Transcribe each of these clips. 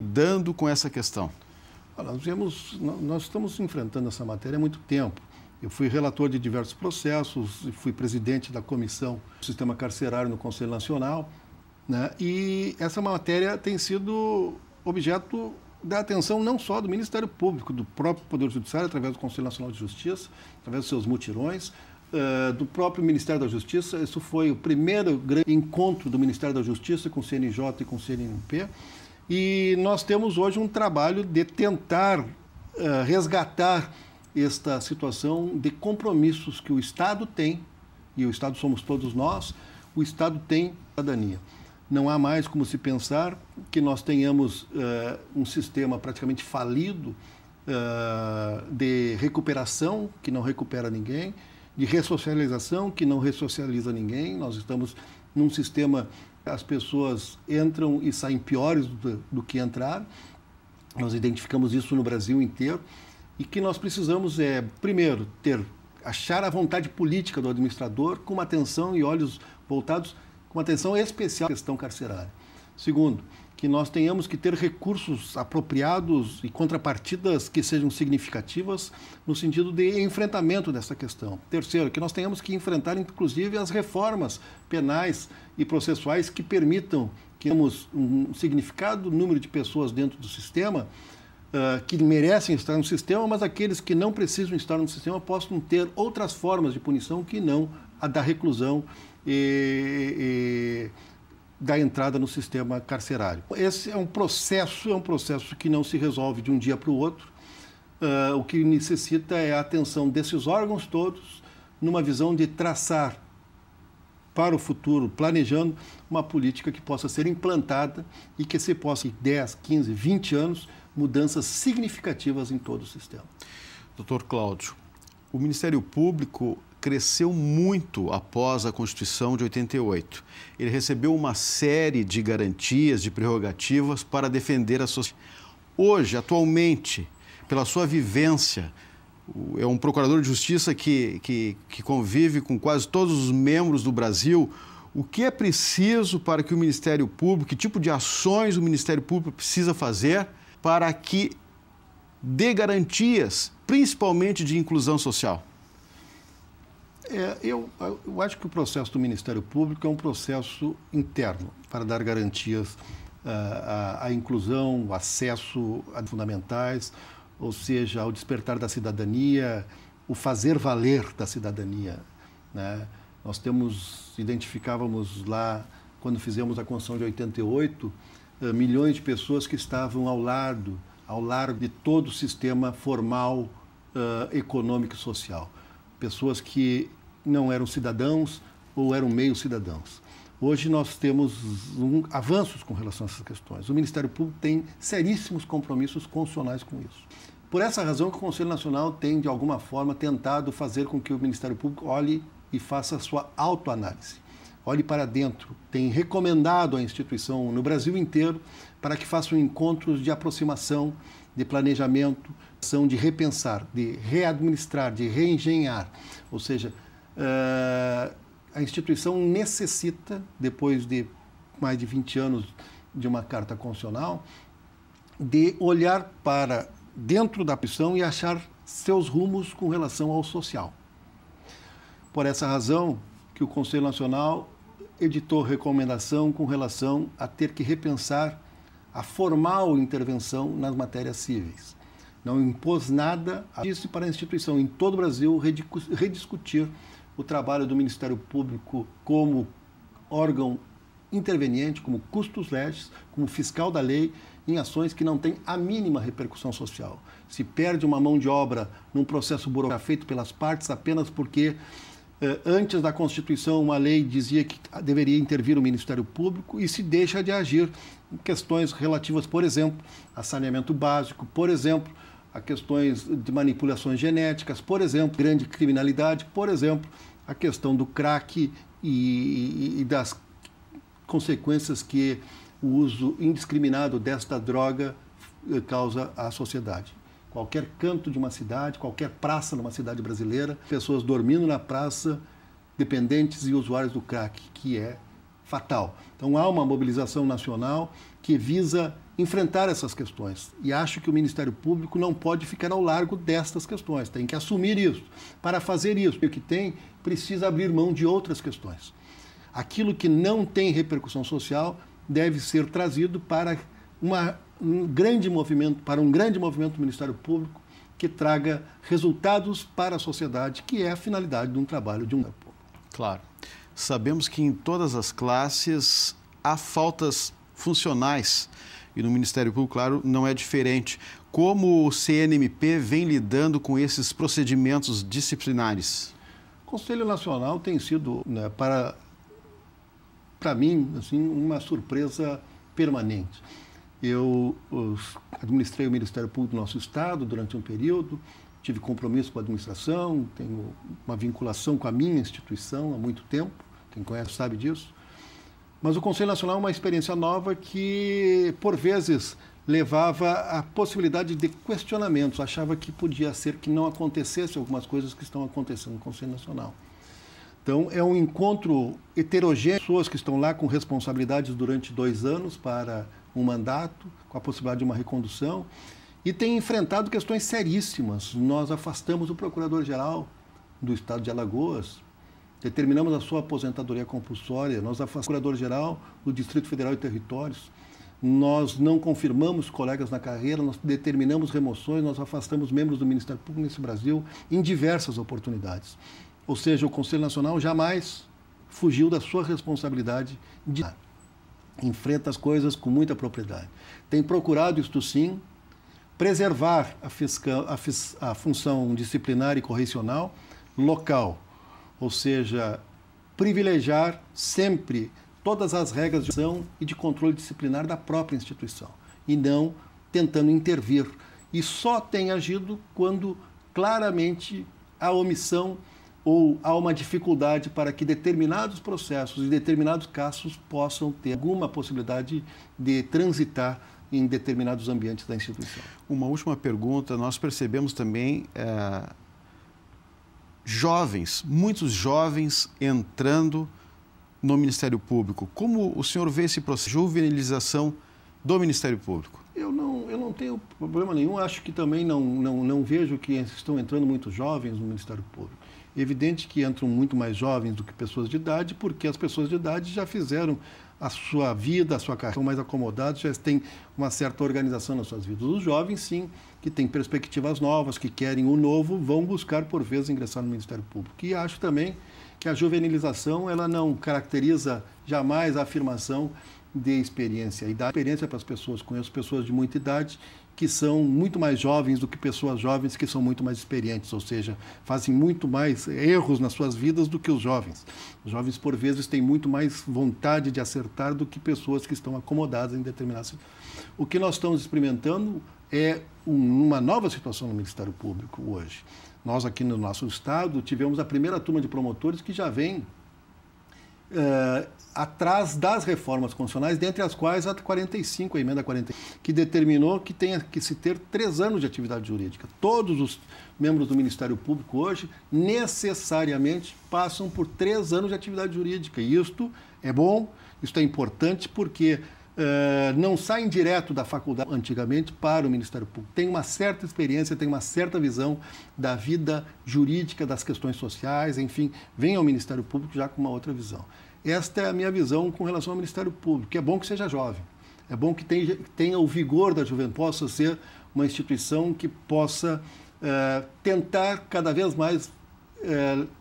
Dando com essa questão? Nós estamos enfrentando essa matéria há muito tempo. Eu fui relator de diversos processos, fui presidente da comissão do sistema carcerário no Conselho Nacional, né? E essa matéria tem sido objeto da atenção não só do Ministério Público, do próprio Poder Judiciário, através do Conselho Nacional de Justiça, através dos seus mutirões, do próprio Ministério da Justiça. Isso foi o primeiro grande encontro do Ministério da Justiça com o CNJ e com o CNMP. E nós temos hoje um trabalho de tentar resgatar esta situação de compromissos que o Estado tem, e o Estado somos todos nós, o Estado tem cidadania. Não há mais como se pensar que nós tenhamos um sistema praticamente falido de recuperação, que não recupera ninguém, de ressocialização, que não ressocializa ninguém. Nós estamos num sistema, as pessoas entram e saem piores do que entraram. Nós identificamos isso no Brasil inteiro. E que nós precisamos primeiro, achar a vontade política do administrador com uma atenção e olhos voltados, com uma atenção especial à questão carcerária. Segundo, que nós tenhamos que ter recursos apropriados e contrapartidas que sejam significativas no sentido de enfrentamento dessa questão. Terceiro, que nós tenhamos que enfrentar, inclusive, as reformas penais e processuais que permitam que tenhamos um significado número de pessoas dentro do sistema que merecem estar no sistema, mas aqueles que não precisam estar no sistema possam ter outras formas de punição que não a da reclusão e da entrada no sistema carcerário. Esse é um processo que não se resolve de um dia para o outro. O que necessita é a atenção desses órgãos todos, numa visão de traçar para o futuro, planejando uma política que possa ser implantada e que se possa, em 10, 15, 20 anos, mudanças significativas em todo o sistema. Doutor Cláudio, o Ministério Público cresceu muito após a Constituição de 88. Ele recebeu uma série de garantias, de prerrogativas para defender a sociedade. Hoje, atualmente, pela sua vivência, é um procurador de justiça que convive com quase todos os membros do Brasil. O que é preciso para que o Ministério Público, que tipo de ações o Ministério Público precisa fazer para que dê garantias, principalmente de inclusão social? Eu acho que o processo do Ministério Público é um processo interno para dar garantias à inclusão, o acesso a fundamentais, ou seja, ao despertar da cidadania, o fazer valer da cidadania, né? Nós identificávamos lá, quando fizemos a Constituição de 88, milhões de pessoas que estavam ao largo de todo o sistema formal, econômico e social. Pessoas que não eram cidadãos ou eram meio cidadãos. Hoje nós temos avanços com relação a essas questões. O Ministério Público tem seríssimos compromissos constitucionais com isso. Por essa razão que o Conselho Nacional tem, de alguma forma, tentado fazer com que o Ministério Público olhe e faça a sua autoanálise. Olhe para dentro. Tem recomendado à instituição no Brasil inteiro para que façam encontros de aproximação, de planejamento, de repensar, de readministrar, de reengenhar. Ou seja, a instituição necessita, depois de mais de 20 anos de uma Carta Constitucional, de olhar para dentro da instituição e achar seus rumos com relação ao social. Por essa razão que o Conselho Nacional editou recomendação com relação a ter que repensar a formal intervenção nas matérias cíveis. Não impôs nada disso para a instituição em todo o Brasil rediscutir o trabalho do Ministério Público como órgão interveniente, como custos legis, como fiscal da lei, em ações que não têm a mínima repercussão social. Se perde uma mão de obra num processo burocrático feito pelas partes apenas porque antes da Constituição uma lei dizia que deveria intervir o Ministério Público e se deixa de agir em questões relativas, por exemplo, a saneamento básico, por exemplo, a questões de manipulações genéticas, por exemplo, grande criminalidade, por exemplo, a questão do crack e das consequências que o uso indiscriminado desta droga causa à sociedade. Qualquer canto de uma cidade, qualquer praça numa cidade brasileira, pessoas dormindo na praça, dependentes e usuários do crack, que é fatal. Então, há uma mobilização nacional que visa enfrentar essas questões. E acho que o Ministério Público não pode ficar ao largo destas questões, tem que assumir isso. Para fazer isso, o que tem, precisa abrir mão de outras questões. Aquilo que não tem repercussão social deve ser trazido para um grande movimento do Ministério Público que traga resultados para a sociedade, que é a finalidade de um trabalho de um público. Claro. Sabemos que em todas as classes há faltas funcionais e no Ministério Público, claro, não é diferente. Como o CNMP vem lidando com esses procedimentos disciplinares? O Conselho Nacional tem sido, né, para mim, assim, uma surpresa permanente. Eu administrei o Ministério Público do nosso Estado durante um período, tive compromisso com a administração, tenho uma vinculação com a minha instituição há muito tempo, quem conhece sabe disso. Mas o Conselho Nacional é uma experiência nova que, por vezes, levava à possibilidade de questionamentos. Achava que podia ser que não acontecesse algumas coisas que estão acontecendo no Conselho Nacional. Então, é um encontro heterogêneo, pessoas que estão lá com responsabilidades durante 2 anos para um mandato, com a possibilidade de uma recondução, e tem enfrentado questões seríssimas. Nós afastamos o Procurador-Geral do Estado de Alagoas, determinamos a sua aposentadoria compulsória, nós afastamos o Procurador-Geral do Distrito Federal e Territórios, nós não confirmamos colegas na carreira, nós determinamos remoções, nós afastamos membros do Ministério Público nesse Brasil em diversas oportunidades. Ou seja, o Conselho Nacional jamais fugiu da sua responsabilidade de enfrenta as coisas com muita propriedade. Tem procurado, isto sim, preservar a função disciplinar e correcional local, ou seja, privilegiar sempre todas as regras de ação e de controle disciplinar da própria instituição, e não tentando intervir. E só tem agido quando claramente há omissão ou há uma dificuldade para que determinados processos e determinados casos possam ter alguma possibilidade de transitar em determinados ambientes da instituição. Uma última pergunta, nós percebemos também muitos jovens entrando no Ministério Público. Como o senhor vê esse processo de juvenilização do Ministério Público? Eu não tenho problema nenhum, acho que também não vejo que estão entrando muitos jovens no Ministério Público. É evidente que entram muito mais jovens do que pessoas de idade, porque as pessoas de idade já fizeram a sua vida, a sua carreira, são mais acomodados, já têm uma certa organização nas suas vidas. Os jovens, sim, que têm perspectivas novas, que querem o novo, vão buscar, por vezes, ingressar no Ministério Público. E acho também que a juvenilização ela não caracteriza jamais a afirmação de experiência. E dá experiência para as pessoas. Conheço pessoas de muita idade que são muito mais jovens do que pessoas jovens que são muito mais experientes, ou seja, fazem muito mais erros nas suas vidas do que os jovens. Os jovens, por vezes, têm muito mais vontade de acertar do que pessoas que estão acomodadas em determinadas... O que nós estamos experimentando é uma nova situação no Ministério Público hoje. Nós, aqui no nosso estado, tivemos a primeira turma de promotores que já vem atrás das reformas constitucionais, dentre as quais a 45, a emenda 45, que determinou que tenha que se ter 3 anos de atividade jurídica. Todos os membros do Ministério Público hoje necessariamente passam por 3 anos de atividade jurídica. E isto é bom, isto é importante porque não saem direto da faculdade antigamente para o Ministério Público. Tem uma certa experiência, tem uma certa visão da vida jurídica, das questões sociais, enfim, vem ao Ministério Público já com uma outra visão. Esta é a minha visão com relação ao Ministério Público, que é bom que seja jovem, é bom que tenha o vigor da juventude, possa ser uma instituição que possa tentar cada vez mais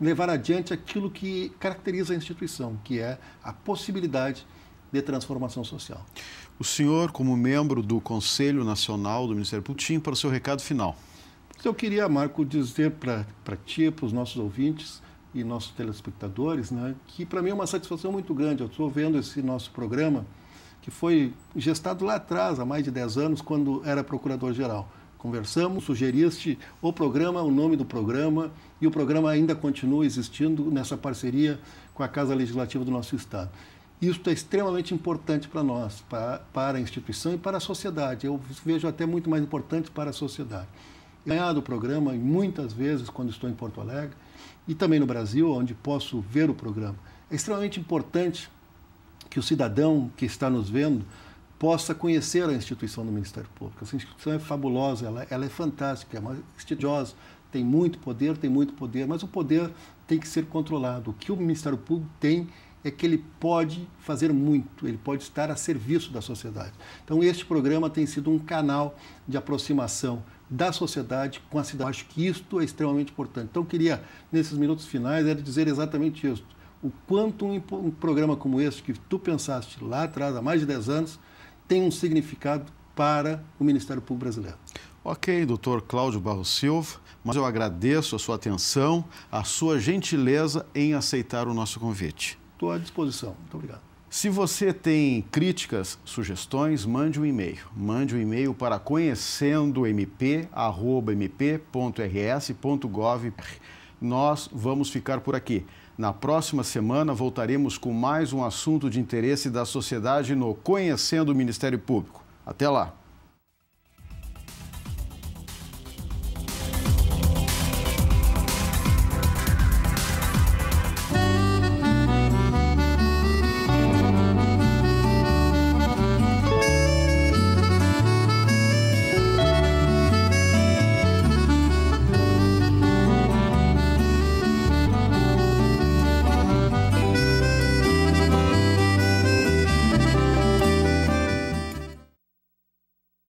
levar adiante aquilo que caracteriza a instituição, que é a possibilidade de transformação social. O senhor, como membro do Conselho Nacional do Ministério Público, tinha para o seu recado final. Eu queria, Marco, dizer para ti, para os nossos ouvintes e nossos telespectadores, né, que para mim é uma satisfação muito grande. Eu estou vendo esse nosso programa, que foi gestado lá atrás, há mais de 10 anos, quando era procurador-geral. Conversamos, sugeriste o programa, o nome do programa, e o programa ainda continua existindo nessa parceria com a Casa Legislativa do nosso Estado. Isso é extremamente importante para nós, para a instituição e para a sociedade. Eu vejo até muito mais importante para a sociedade. Ganhado o programa, muitas vezes, quando estou em Porto Alegre, e também no Brasil, onde posso ver o programa. É extremamente importante que o cidadão que está nos vendo possa conhecer a instituição do Ministério Público. Essa instituição é fabulosa, ela é fantástica, é uma estudiosa, tem muito poder, mas o poder tem que ser controlado. O que o Ministério Público tem é que ele pode fazer muito, ele pode estar a serviço da sociedade. Então, este programa tem sido um canal de aproximação da sociedade com a cidade. Acho que isto é extremamente importante. Então, eu queria, nesses minutos finais, dizer exatamente isso. O quanto um programa como este, que tu pensaste lá atrás, há mais de 10 anos, tem um significado para o Ministério Público brasileiro. Ok, doutor Cláudio Barros Silva, mas eu agradeço a sua atenção, a sua gentileza em aceitar o nosso convite. Estou à disposição. Muito obrigado. Se você tem críticas, sugestões, mande um e-mail. Mande um e-mail para conhecendo.mp@mp.rs.gov. Nós vamos ficar por aqui. Na próxima semana voltaremos com mais um assunto de interesse da sociedade no Conhecendo o Ministério Público. Até lá!